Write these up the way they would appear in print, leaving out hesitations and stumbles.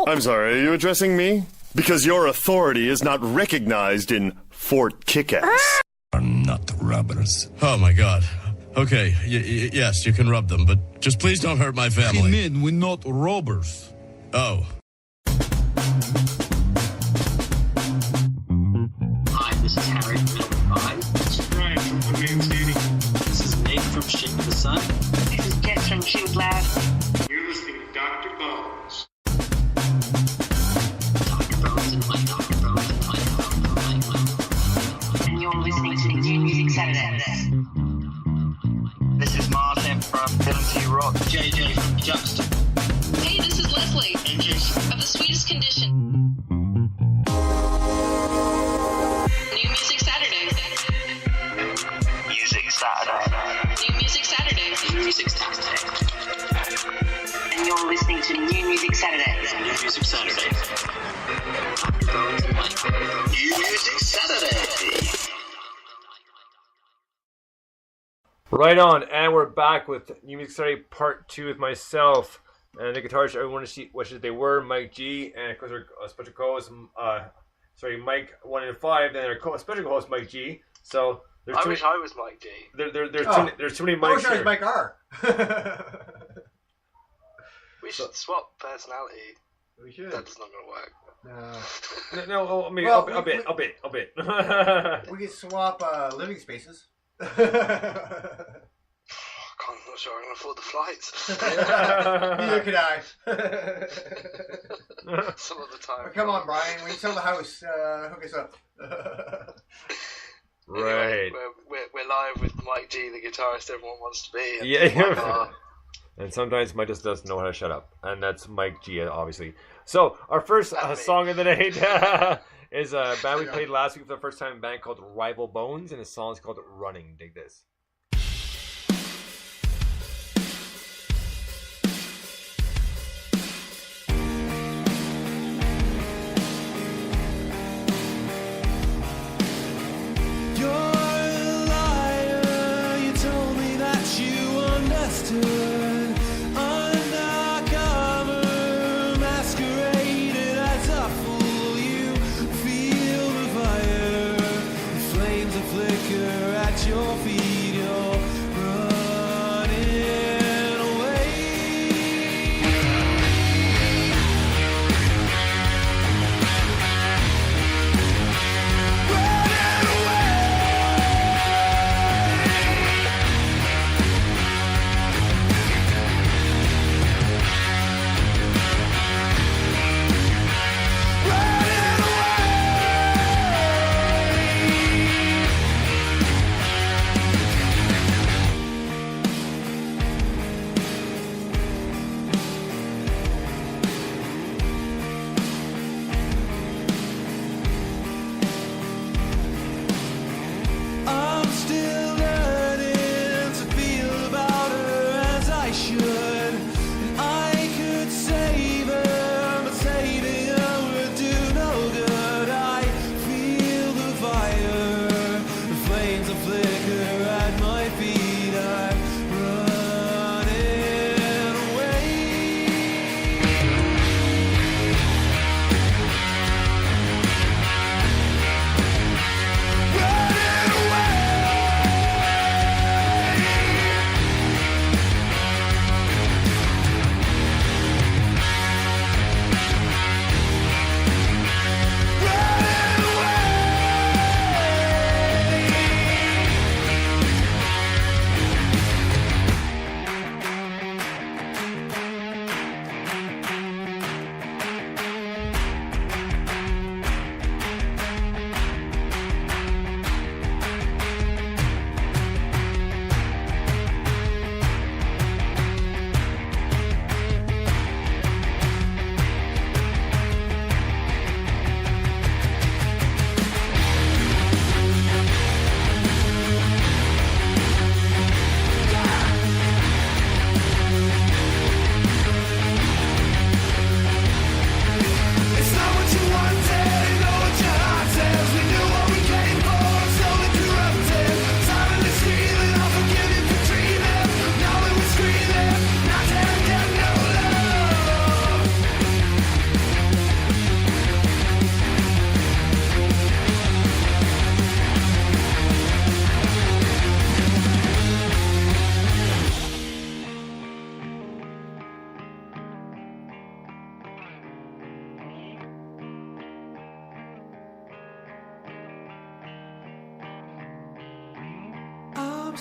I'm sorry, are you addressing me? Because your authority is not recognized in Fort Kickass. Are not rubbers. Oh my god. Okay, yes, you can rub them, but just please don't hurt my family. Men, we're not robbers. Oh. Hi, this is Harry from cohost. This is Brian from Woodman's Dating. This is Nick from Shit for the Sun. This is Jess from Shoot Lab. You're listening to Dr. Bones. Dr. Bones and Mike. Dr. Bones and Mike. And you're listening to New Music Saturday. This is Martin from Ability Rock. JJ from Juxta. Hey, this is Leslie And Jason. of The Sweetest Condition. New Music Saturday. Music Saturday. New Music Saturday. New Music Saturday. And you're listening to New Music Saturday. New Music Saturday. Dr. Bones and Mike. New Music Saturday. Right on, and we're back with New Music Saturday Part 2 with myself and the guitarist everyone wishes they were, Mike G, and of course our special co-host, Mike1inFive, and our special co-host, Mike G. So there's I wish I was Mike G. There's too many Mikes here. Mike R. We should swap personality. We should. That's not going to work. No, I mean, Well, a bit. We could swap living spaces. I'm not sure I can afford the flights. Neither could I. Some of the time. But come on, Brian. When you sell the house, hook us up. Right. Anyway, we're live with Mike G, the guitarist everyone wants to be. And Yeah. Mike R. And sometimes Mike just doesn't know how to shut up. And that's Mike G, obviously. So, our first song of the night is a band we played last week for the first time, a band called Rival Bones, and the song is called Running. Dig this.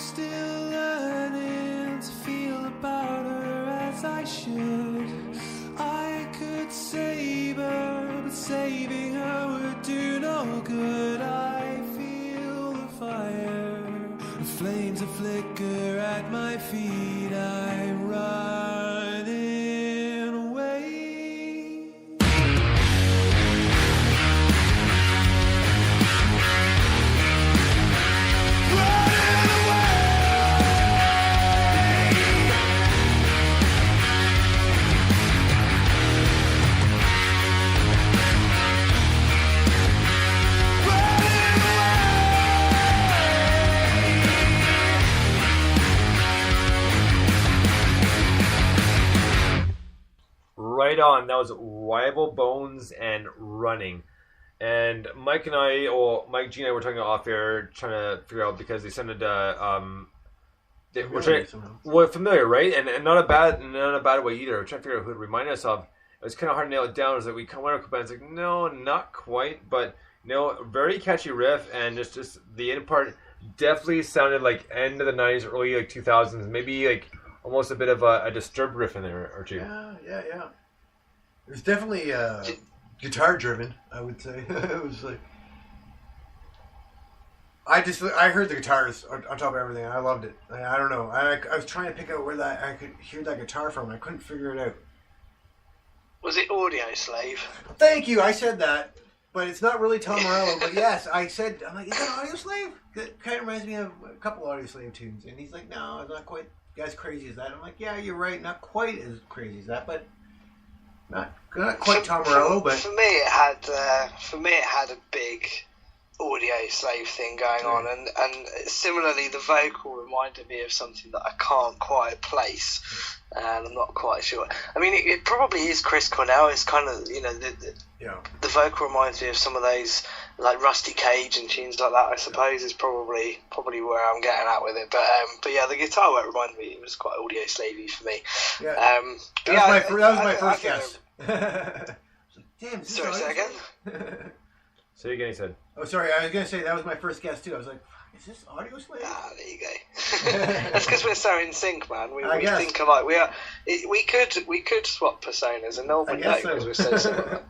still learning to feel about her as I should. I could save her, but saving her would do no good. I feel the fire, the flames that flicker at my feet. I'm running away. Right on. That was Rival Bones and Running. And Mike and I, or Mike G and I were talking off air, trying to figure out because they sounded we're familiar, right? And not a bad way either. We're trying to figure out who to remind us of. It was kind of hard to nail it down. It was like we kind of went up and it's like, no, not quite, but very catchy riff, and just the end part definitely sounded like end of the 90s, early like 2000s, maybe like almost a bit of a Disturbed riff in there or two. Yeah. It was definitely guitar driven, I would say. It was like I heard the guitars on top of everything. I loved it. I don't know. I was trying to pick out where that I could hear that guitar from. I couldn't figure it out. Was it Audio Slave? Thank you. I said that, but it's not really Tom Morello. But yes, I'm like, is that Audio Slave? It kind of reminds me of a couple Audio Slave tunes. And he's like, no, it's not quite as crazy as that. I'm like, yeah, you're right. Not quite as crazy as that, but not quite Tom Morello. But for me, it had a big Audio Slave thing going on, and similarly, the vocal reminded me of something that I can't quite place, and I'm not quite sure. I mean, it probably is Chris Cornell. It's kind of the vocal reminds me of some of those like Rusty Cage and tunes like that. I suppose is probably where I'm getting at with it. But yeah, the guitar work reminded me. It was quite Audio Slavey for me. Yeah, that was my first guess. Damn, sorry, say again. Say again, he said. Oh, sorry. I was going to say that was my first guess too. I was like, "Is this Audio Slave?" There you go. That's because we're so in sync, man. We guess. think alike. We could swap personas, and no one would know because we're so similar.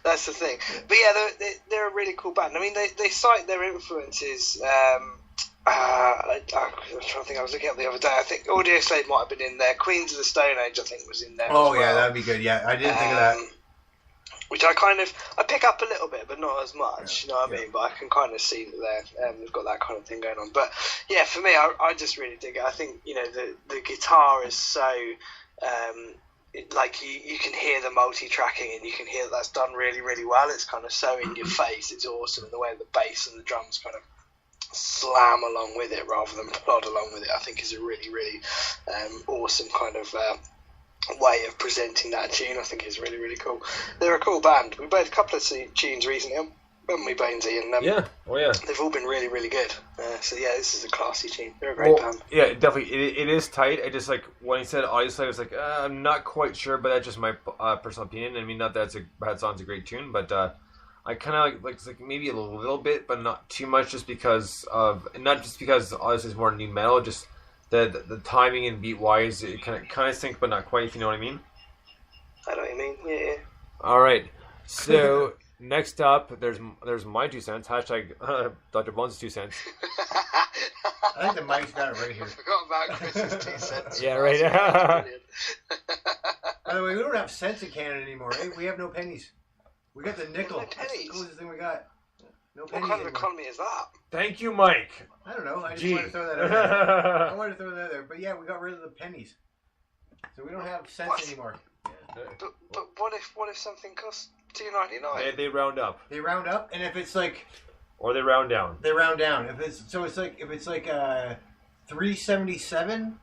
That's the thing. But yeah, they're a really cool band. I mean, they cite their influences. I'm trying to think. I was looking up the other day. I think Audio Slave might have been in there. Queens of the Stone Age, I think, was in there. Oh as yeah, well. that'd be good. Yeah, I didn't think of that. Which I pick up a little bit, but not as much. You know what I mean? But I can kind of see that they've got that kind of thing going on. But yeah, for me, I just really dig it. I think the guitar is so like you can hear the multi-tracking, and you can hear that's done really, really well. It's kind of so in your face. It's awesome, and the way the bass and the drums kind of slam along with it rather than plod along with it, I think is a really, really awesome kind of way of presenting that tune. I think is really, really cool. They're a cool band. We played a couple of tunes recently, haven't we, Bainesy? And yeah, they've all been really, really good. So yeah, this is a classy tune. They're a great band. Yeah, definitely. It is tight. I just like when he said Audio Slave, I was like, I'm not quite sure, but that's just my personal opinion. I mean, not that Bad Song's a great tune, but I kind of like maybe a little bit, but not too much, just because obviously it's more new metal, just the timing and beat wise, it kind of sync, but not quite. If you know what I mean. I know what you mean. Yeah. All right. So next up, there's my 2 cents. Hashtag Dr. Bones' 2 cents. I think the mic's got it right here. I forgot about Chris's 2 cents. Yeah, right. By the way, we don't have cents in Canada anymore. Eh? We have no pennies. We got the nickel. No pennies. That's the closest thing we got. No What pennies kind of anymore. economy is that? Thank you, Mike. I don't know. I just Gee. wanted to throw that out there. I wanted to throw that out there. But yeah, we got rid of the pennies. So we don't have cents anymore. But what if something costs $2.99? They round up. They round up, and if it's like, or they round down. They round down. If it's $3.77,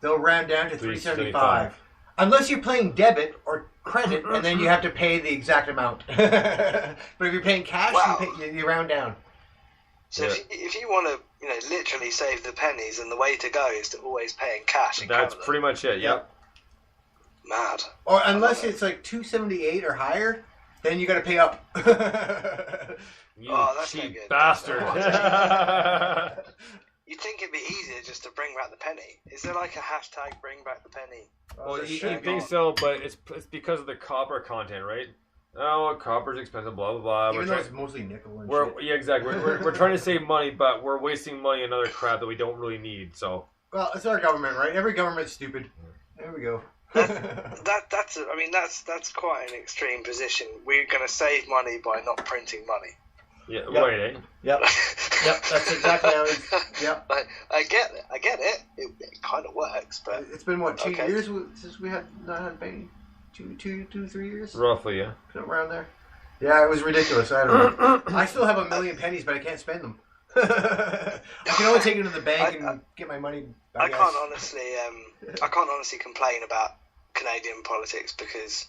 they'll round down to $3.75. Unless you're playing debit or credit, and then you have to pay the exact amount. But if you're paying cash, you round down. So if you want to, literally save the pennies, then the way to go is to always pay in cash. That's pretty much it. Yep. Mad. Or unless it's like $2.78 or higher, then you got to pay up. You cheap bastard. you'd think it'd be easier just to bring back the penny. Is there like a hashtag bring back the penny? Well, you think so, but it's because of the copper content, right? Oh, copper's expensive, blah, blah, blah. Even though it's mostly nickel and shit. Yeah, exactly. We're trying to save money, but we're wasting money on other crap that we don't really need, so... Well, it's our government, right? Every government's stupid. There we go. That's quite an extreme position. We're going to save money by not printing money. Yeah, right, eh? Yep. Yep, that's exactly how it is. Yep. I get it. It kind of works, but... It's been, what, 2 years since we had not had penny? 2, 3 years? Roughly, yeah. Something around there. Yeah, it was ridiculous. I don't know. I still have 1 million pennies, but I can't spend them. I can only take them to the bank and get my money. I can't honestly complain about Canadian politics because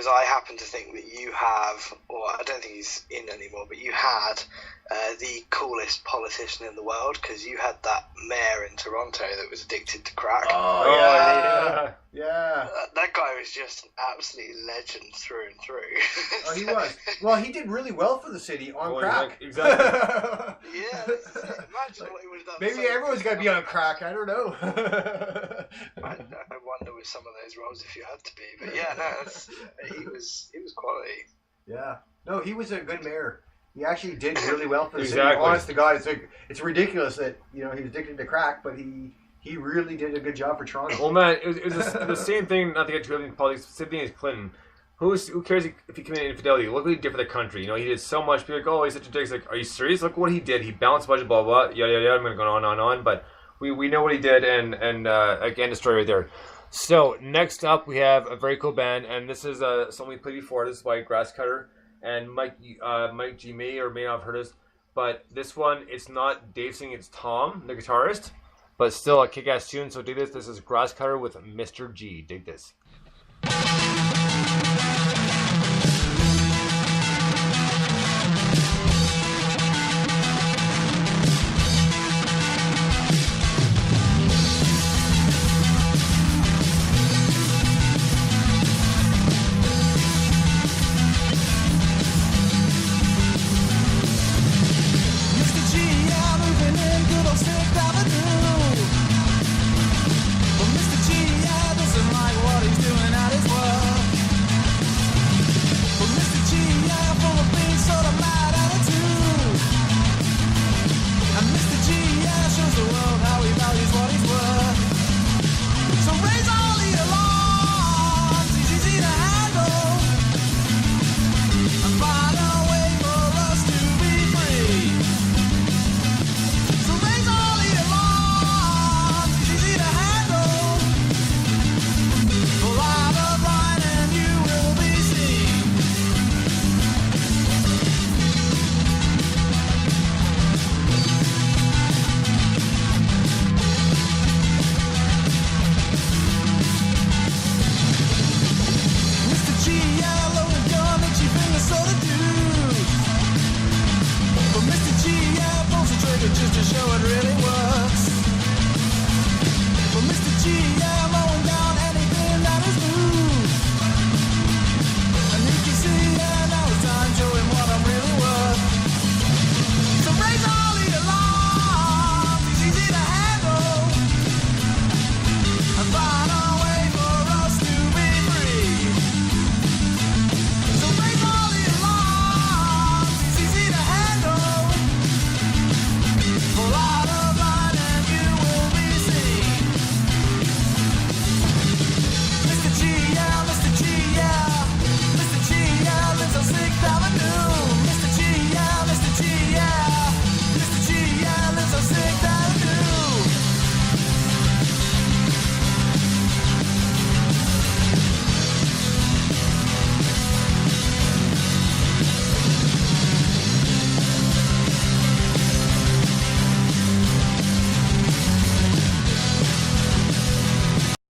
I happen to think that you have, or I don't think he's in anymore, but you had the coolest politician in the world because you had that mayor in Toronto that was addicted to crack. Oh, yeah. That guy was just an absolute legend through and through. Oh, he was. Well, he did really well for the city on crack. Exactly. Yeah, imagine what he would have done. Maybe everyone's got to be on crack. I don't know. I wonder with some of those roles if you had to be, but yeah, no, he was quality. Yeah, no, he was a good mayor. He actually did really well for the Exactly. city. Honest to God, it's ridiculous that he was addicted to crack, but he really did a good job for Toronto. Well, man, it was the same thing. Not to get too heavy in politics. The same thing as Clinton. Who cares if he committed infidelity? Look what he did for the country. He did so much. People are like, oh, he's such a dick. It's like, are you serious? Look what he did. He balanced budget, blah blah, yada yada yada. I'm going to go on, but we know what he did, and again, the story right there. So next up, we have a very cool band, and this is something we played before. This is by Grasscutter and Mike G may or may not have heard us, but this one, it's not Dave singing, it's Tom, the guitarist, but still a kick-ass tune. So dig this. This is Grasscutter with Mr. G. Dig this.